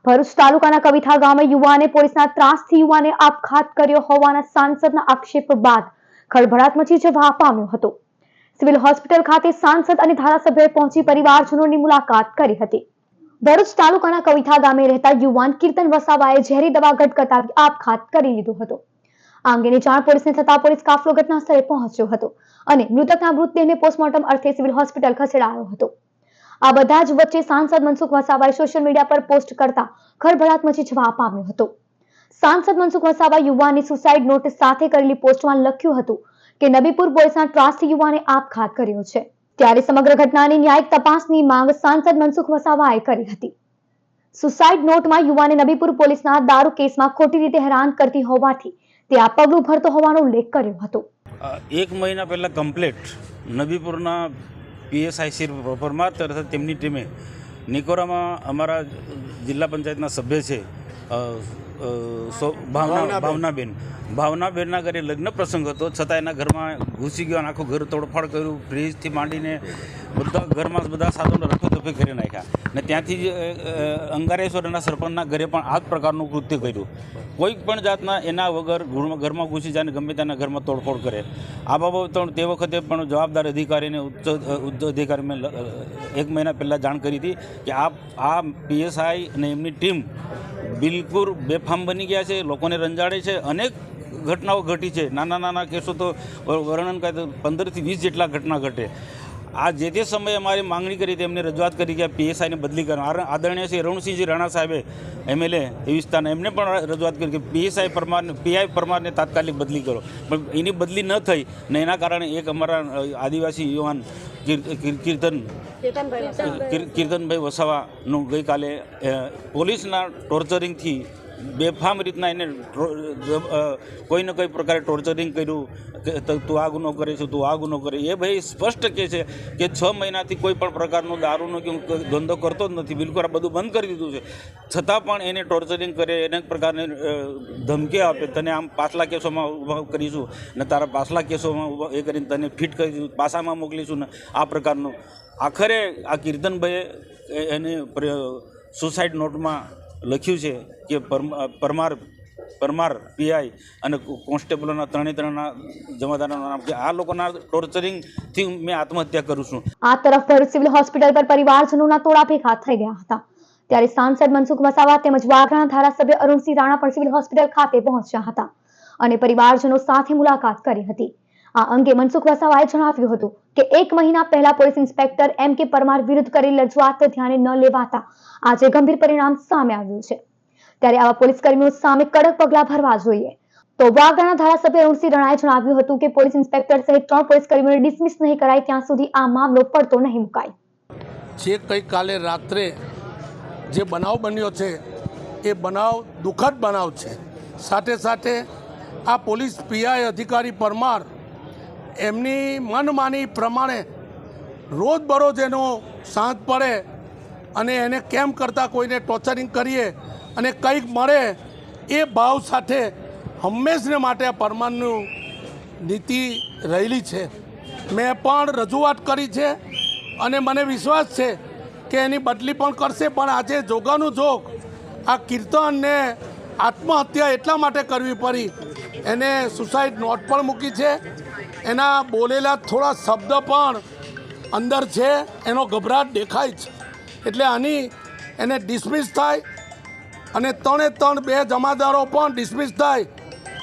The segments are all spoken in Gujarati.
ભરૂચ તાલુકાના કવિથા ગામે યુવાને પોલીસના ત્રાસથી યુવાને આપઘાત કર્યો હોવાના સાંસદના આક્ષેપ બાદ ખળભળાટ મચી જવા પામ્યો હતો। સિવિલ હોસ્પિટલ ખાતે સાંસદ અને ધારાસભ્યોએ પહોંચી પરિવારજનોની મુલાકાત કરી હતી। ભરૂચ તાલુકાના કવિથા ગામે રહેતા યુવાન કીર્તન વસાવાએ ઝેરી દવા ગટગટાવી આપઘાત કરી લીધો હતો। આ અંગેની જાણ પોલીસને થતા પોલીસ કાફલો ઘટના સ્થળે પહોંચ્યો હતો અને મૃતકના મૃતદેહને પોસ્ટમોર્ટમ અર્થે સિવિલ હોસ્પિટલ ખસેડાયો હતો। આ બધા જ વચ્ચે સાંસદ મનસુખ વસાવાએ સોશિયલ મીડિયા પર પોસ્ટ કરતા ખળભળાટ મચી જવા પામ્યો હતો। સાંસદ મનસુખ વસાવા યુવાનની સુસાઇડ નોટ સાથે કરેલી પોસ્ટમાં લખ્યું હતું કે નબીપુર પોલીસના ત્રાસથી યુવાને આપઘાત કર્યો છે। ત્યારે સમગ્ર ઘટનાની ન્યાયિક તપાસની માંગ સાંસદ મનસુખ વસાવાએ કરી હતી। સુસાઇડ નોટમાં યુવાને નબીપુર પોલીસના દારૂ કેસમાં ખોટી રીતે હેરાન કરતી હોવાથી તે આ પગલું ભરતો હોવાનો ઉલ્લેખ કર્યો હતો। એક મહિના પહેલા કમ્પ્લેટ નબીપુરના પીએસઆઈ શ્રી પરમાર તથા તેમની ટીમે નિકોરામાં અમારા જિલ્લા પંચાયતના સભ્ય છે ભાવનાબેનના ઘરે લગ્ન પ્રસંગ હતો, છતાં એના ઘરમાં ઘૂસી ગયો અને આખું ઘર તોડફાડ કર્યું। ફ્રીજથી માંડીને બધા ઘરમાં બધા સાધનો રફેદફી કરી નાખ્યા ને ત્યાંથી જ અંગારેશ્વરના સરપંચના ઘરે પણ આ જ પ્રકારનું કૃત્ય કર્યું। કોઈ પણ જાતના એના વગર ઘરમાં ઘૂસી જાય ને ગમે તેના ઘરમાં તોડફોડ કરે। આ બાબત તે વખતે પણ જવાબદાર અધિકારીને ઉચ્ચ અધિકારી મેં એક મહિના પહેલાં જાણ કરી હતી કે આ પીએસઆઈ અને એમની ટીમ બિલકુલ બેફામ બની ગયા છે, લોકોને રંજાડે છે। અનેક ઘટનાઓ ઘટી છે, નાના કેસો તો વર્ણન કરે તો 15 થી 20 જેટલા ઘટના ઘટે। આ જે તે સમયે અમારી માંગણી કરી હતી, એમને રજૂઆત કરી કે પીએસઆઈને બદલી કરો। આદરણીય શ્રી રણસિંહજી રાણા સાહેબે એમએલએ એ વિસ્તારના એમને પણ રજૂઆત કરી કે પીઆઈ પરમારને તાત્કાલિક બદલી કરો, પણ એની બદલી ન થઈ ને એના કારણે એક અમારા આદિવાસી યુવાન કીર્તનભાઈ વસાવાનું ગઈકાલે પોલીસના ટોર્ચરિંગથી બેફામ રીતના એને કોઈ ને કોઈ પ્રકારે ટોર્ચરિંગ કર્યું કે તું આ ગુનો કરે છે, તું આ ગુનો કરે। એ ભાઈ સ્પષ્ટ કહે છે કે 6 મહિનાથી કોઈ પણ પ્રકારનો દારૂનો કે ધંધો કરતો જ નથી, બિલકુલ આ બધું બંધ કરી દીધું છે, છતાં પણ એને ટોર્ચરિંગ કરે, અનેક પ્રકારની ધમકી આપે, તને આમ પાછલા કેસોમાં ઊભા કરીશું ને તારા પાછલા કેસોમાં એ કરીને તને ફિટ કરીશું, પાસામાં મોકલીશું ને આ પ્રકારનું। આખરે આ કીર્તનભાઈએ એને સુસાઇડ નોટમાં લખ્યું છે કે પરમાર પીઆઈ અને કોન્સ્ટેબલોના ત્રણેના જમાદારોના નામ કે આ લોકોના ટોર્ચરિંગથી મેં આત્મહત્યા કરું છું। આ તરફ ભરૂચ સિવિલ હોસ્પિટલ પર પરિવારજનોના ટોળા ભેગા થઈ ગયા હતા। ત્યારે સાંસદ મનસુખ વસાવા તેમજ વાગરાના ધારાસભ્ય અરુણસિંહ રાણા પણ સિવિલ હોસ્પિટલ ખાતે પહોંચ્યા હતા અને પરિવારજનો સાથે મુલાકાત કરી હતી। આ અંગે મનસુખ વસાવાએ જણાવ્યું હતું કે 1 મહિના પહેલા પોલીસ ઇન્સ્પેક્ટર એમ કે પરમાર વિરુદ્ધ કરેલી રજૂઆત ધ્યાને ન લેવાતા આજે ગંભીર પરિણામ સામે આવ્યું છે, ત્યારે આવા પોલીસ કર્મીઓ સામે કડક પગલાં ભરવા જોઈએ। તો વાગરાના ધારાસભ્ય અરુણસિંહ રાણાએ જણાવ્યું હતું કે પોલીસ ઇન્સ્પેક્ટર સહિત 3 પોલીસ કર્મીઓને ડિસમિસ નહીં કરાય ત્યાં સુધી આ મામલો પડતો નહીં મુકાય। જે ગઈકાલે રાત્રે જે બનાવ બન્યો છે એ બનાવ દુઃખદ બનાવ છે। સાથે સાથે આ પોલીસ પીઆઈ અધિકારી પરમાર એમની મનમાની પ્રમાણે રોજબરોજ એનો સાંજ પડે અને એને કેમ કરતાં કોઈને ટોર્ચરિંગ કરીએ અને કંઈક મળે એ ભાવ સાથે હંમેશને માટે આ પરમારનું નીતિ રહેલી છે। મેં પણ રજૂઆત કરી છે અને મને વિશ્વાસ છે કે એની બદલી પણ કરશે, પણ આજે જોગાનું જોગ આ કીર્તનને આત્મહત્યા એટલા માટે કરવી પડી, એને સુસાઇડ નોટ પણ મૂકી છે, એના બોલેલા થોડા શબ્દ પણ અંદર છે, એનો ગભરાટ દેખાય છે। એટલે આની એને ડિસમિસ થાય અને 3 બે જમાદારો પણ ડિસમિસ થાય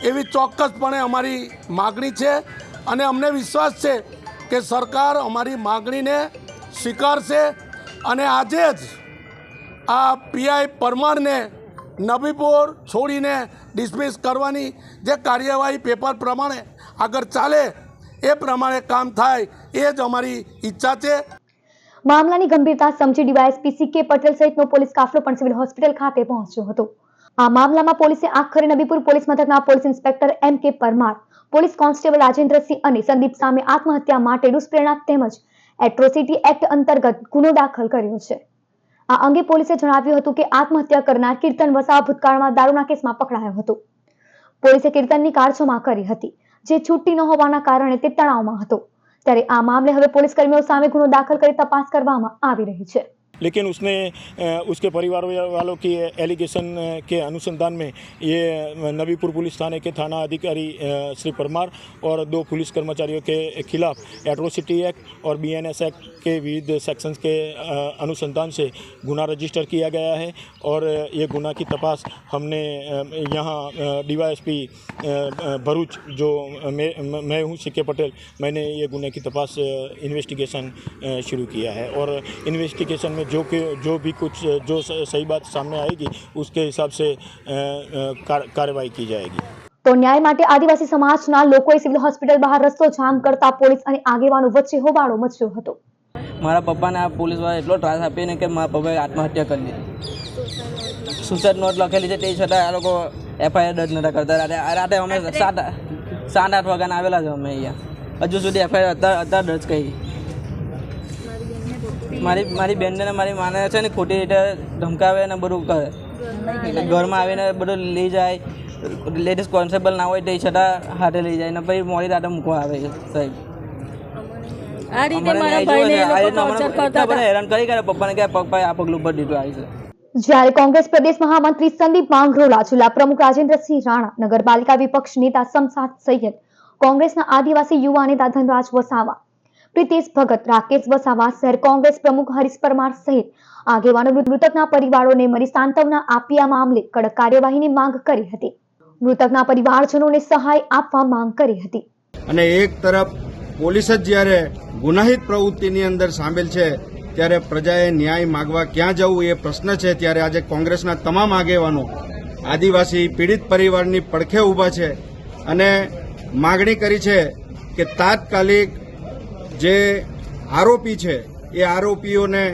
એવી ચોક્કસપણે અમારી માગણી છે અને અમને વિશ્વાસ છે કે સરકાર અમારી માગણીને સ્વીકારશે અને આજે જ આ પીઆઈ પરમારને નબીપુર છોડીને ડિસમિસ કરવાની જે કાર્યવાહી પેપર પ્રમાણે આગળ ચાલે એ પ્રમાણે કામ થાય એ જ અમારી ઈચ્છા છે। મામલાની ગંભીરતા સમજી ડીવાયએસપી સી.કે. પટેલ સહિતનો પોલીસ કાફલો પણ સિવિલ હોસ્પિટલ ખાતે પહોંચ્યો હતો। આ મામલામાં પોલીસે આખરે નબીપુર પોલીસ મથકના પોલીસ ઇન્સ્પેક્ટર એમ કે પરમાર, પોલીસ કોન્સ્ટેબલ રાજેન્દ્રસિંહ અને સંદીપ સામે આત્મહત્યા માટે દુષ્પ્રેરણા તેમજ એટ્રોસિટી એક્ટ અંતર્ગત ગુનો દાખલ કર્યો છે। આ અંગે પોલીસે જણાવ્યું હતું કે આત્મહત્યા કરનાર કીર્તન વસાવા ભૂતકાળમાં દારૂના કેસમાં પકડાયો હતો। પોલીસે કીર્તનની કારછોમાં કરી હતી, જે છૂટી ન હોવાના કારણે તે તણાવમાં હતો। ત્યારે આ મામલે હવે પોલીસ કર્મીઓ સામે ગુનો દાખલ કરી તપાસ કરવામાં આવી રહી છે। लेकिन उसने उसके परिवार वालों की एलिगेशन के अनुसंधान में ये नबीपुर पुलिस थाने के थाना अधिकारी श्री परमार और 2 पुलिस कर्मचारियों के खिलाफ एट्रोसिटी एक्ट और BNS एक्ट के विविध सेक्शंस के अनुसंधान से गुना रजिस्टर किया गया है और ये गुना की तपास हमने यहाँ DYSP भरूच जो मैं हूँ CK पटेल, मैंने ये गुने की तपास इन्वेस्टिगेशन शुरू किया है और इन्वेस्टिगेशन में जो भी कुछ जो सही बात सामने आएगी उसके हिसाब से કાર્યવાહી की जाएगी। તો ન્યાય માટે આદિવાસી સમાજના લોકોએ સિવિલ હોસ્પિટલ બહાર રસ્તો જામ કરતા પોલીસ અને આગેવાનો વચ્ચે હોબાળો મચ્યો હતો। મારા પપ્પાને આ પોલીસવાળા એટલો ત્રાસ આપીને કે મારા પપ્પાએ આત્મહત્યા કરી લીધી। સુસાઇડ નોટ લખેલી છે તે છતાં આ લોકો FIR દર્જ નતા કરતા। રાતે અમે 7-8 વાગ્યાના આવેલા છે અમે અહીંયા, હજુ સુધી FIR અત્યારે દર્જ કરી। મારી બેનને મારી માને છે ને ખોટી રીતે ધમકાવે ને બધું કરે, ઘરમાં આવીને બધું લઈ જાય, લેડીઝ કોન્સ્ટેબલ ના હોય તે છતાં હાથે લઈ જાય ને પછી મોડી રાતે મૂકવા આવે છે સાહેબ। આ રીતે મારા ભાઈને એ લોકો ટોર્ચર કરતા હતા। હેરાન કરી કરે પપ્પાને કે પપ્પાએ આ પગલું ભરી દીધું આવી છે। જ્યારે કોંગ્રેસ પ્રદેશ મહામંત્રી સંદીપ માંગરોલા, જિલ્લા પ્રમુખ રાજેન્દ્રસિંહ રાણા, નગરપાલિકા વિપક્ષ નેતા શમશાદ સૈયદ, કોંગ્રેસના આદિવાસી યુવા નેતા ધનરાજ વસાવા, પ્રિતેશ ભગત, રાકેશ વસાવા, શહેર કોંગ્રેસ પ્રમુખ હરીશ પરમાર સહિત આગેવાનો મૃતકના પરિવારોને મળી સાંત્વના આપી આ મામલે કડક કાર્યવાહીની માંગ કરી હતી। મૃતકના પરિવારજનોને સહાય આપવા માંગ કરી હતી। અને એક તરફ પોલીસ જ જ્યારે ગુનાહિત પ્રવૃત્તિની અંદર સામેલ છે ત્યારે પ્રજાએ ન્યાય માગવા ક્યાં જવું એ પ્રશ્ન છે। ત્યારે આજે કોંગ્રેસના તમામ આગેવાનો આદિવાસી પીડિત પરિવારની પડખે ઊભા છે અને માગણી કરી છે કે તાત્કાલિક જે આરોપી છે એ આરોપીઓને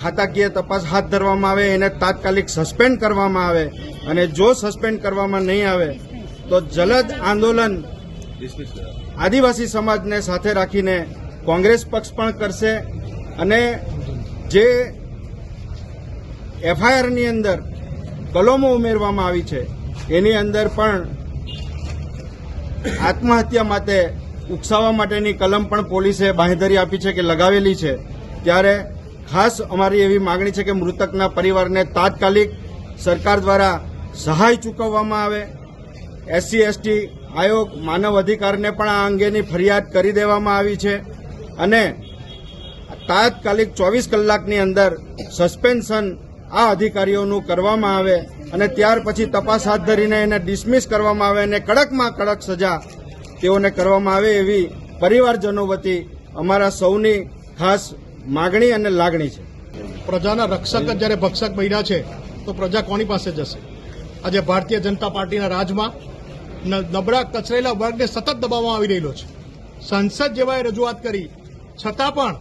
ખાતાકીય તપાસ હાથ ધરવામાં આવે, એને તાત્કાલિક સસ્પેન્ડ કરવામાં આવે અને જો સસ્પેન્ડ કરવામાં નહીં આવે તો જલદ આંદોલન આદિવાસી સમાજને સાથે રાખીને કોંગ્રેસ પક્ષ પણ કરશે અને જે FIRની અંદર કલમો ઉમેરવામાં આવી છે એની અંદર પણ આત્મહત્યા માટે ઉકસાવવા માટેની કલમ પણ પોલીસે બાંહેધરી આપી છે કે લગાવેલી છે। ત્યારે ખાસ અમારી એવી માગણી છે કે મૃતકના પરિવારને તાત્કાલિક સરકાર દ્વારા સહાય ચૂકવવામાં આવે। SC/ST આયોગ માનવ અધિકારને પણ આ અંગેની ફરિયાદ કરી દેવામાં આવી છે અને તાત્કાલિક 24 કલાકની અંદર સસ્પેન્શન આ અધિકારીઓનું કરવામાં આવે અને ત્યાર પછી તપાસ હાથ ધરીને એને ડિસમિસ કરવામાં આવે અને કડકમાં કડક સજા તેઓને કરવામાં આવે એવી પરિવારજનો વતી અમારા સૌની ખાસ માગણી અને લાગણી છે। પ્રજાના રક્ષક જ જ્યારે ભક્ષક બન્યા છે તો પ્રજા કોની પાસે જશે? આજે ભારતીય જનતા પાર્ટીના રાજમાં નબળા કચરેલા વર્ગને સતત દબાવવામાં આવી રહેલો છે। સંસદ જેવાએ રજૂઆત કરી છતાં પણ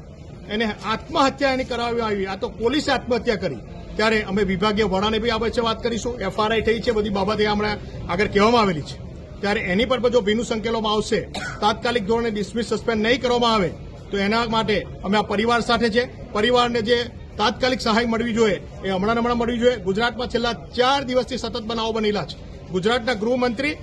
એને આત્મહત્યા એની કરાવવામાં આવી। આ તો પોલીસે આત્મહત્યા કરી। ત્યારે અમે વિભાગીય વડાને બી આ વચ્ચે વાત કરીશું। FRI થઈ છે, બધી બાબતે હમણાં આગળ કહેવામાં આવેલી છે। ત્યારે એની પર જો ભીનું સંકેલોમાં આવશે, તાત્કાલિક ધોરણે ડિસમિસ સસ્પેન્ડ નહીં કરવામાં આવે તો એના માટે અમે આ પરિવાર સાથે છે। પરિવારને જે તાત્કાલિક સહાય મળવી જોઈએ એ હમણાં મળવી જોઈએ। ગુજરાતમાં છેલ્લા 4 દિવસથી સતત બનાવો બનેલા છે। ગુજરાતના ગૃહમંત્રી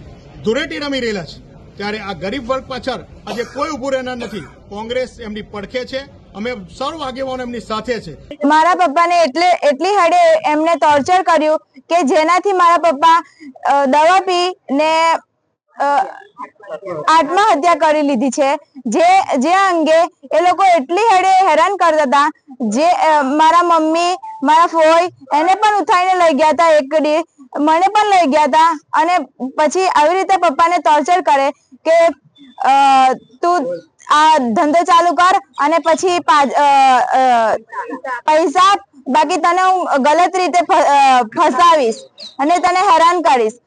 ધૂળેટી રમી રહેલા છે। ત્યારે આ ગરીબ વર્ગ પાછળ આજે કોઈ ઉભું રહેનાર નથી। કોંગ્રેસ એમની પડખે છે, અમે સર્વ આગેવાનો એમની સાથે છે। મારા પપ્પાને એટલી હદે એમને ટોર્ચર કર્યું કે જેનાથી મારા પપ્પા દવા પીને આત્મહત્યા કરી લીધી છે। જે અંગે એ લોકો એટલી હદે હેરાન કરતા હતા, જે મારા મમ્મી, મારા ફોઈ એને પણ ઉઠાઈને લઈ ગયા હતા, એક દી મને પણ લઈ ગયા હતા અને પછી આવી રીતે પપ્પાને ટોર્ચર કરે કે તું આ ધંધો ચાલુ કર અને પછી પૈસા બાકી તને હું ગલત રીતે ફસાવીશ અને તને હેરાન કરીશ।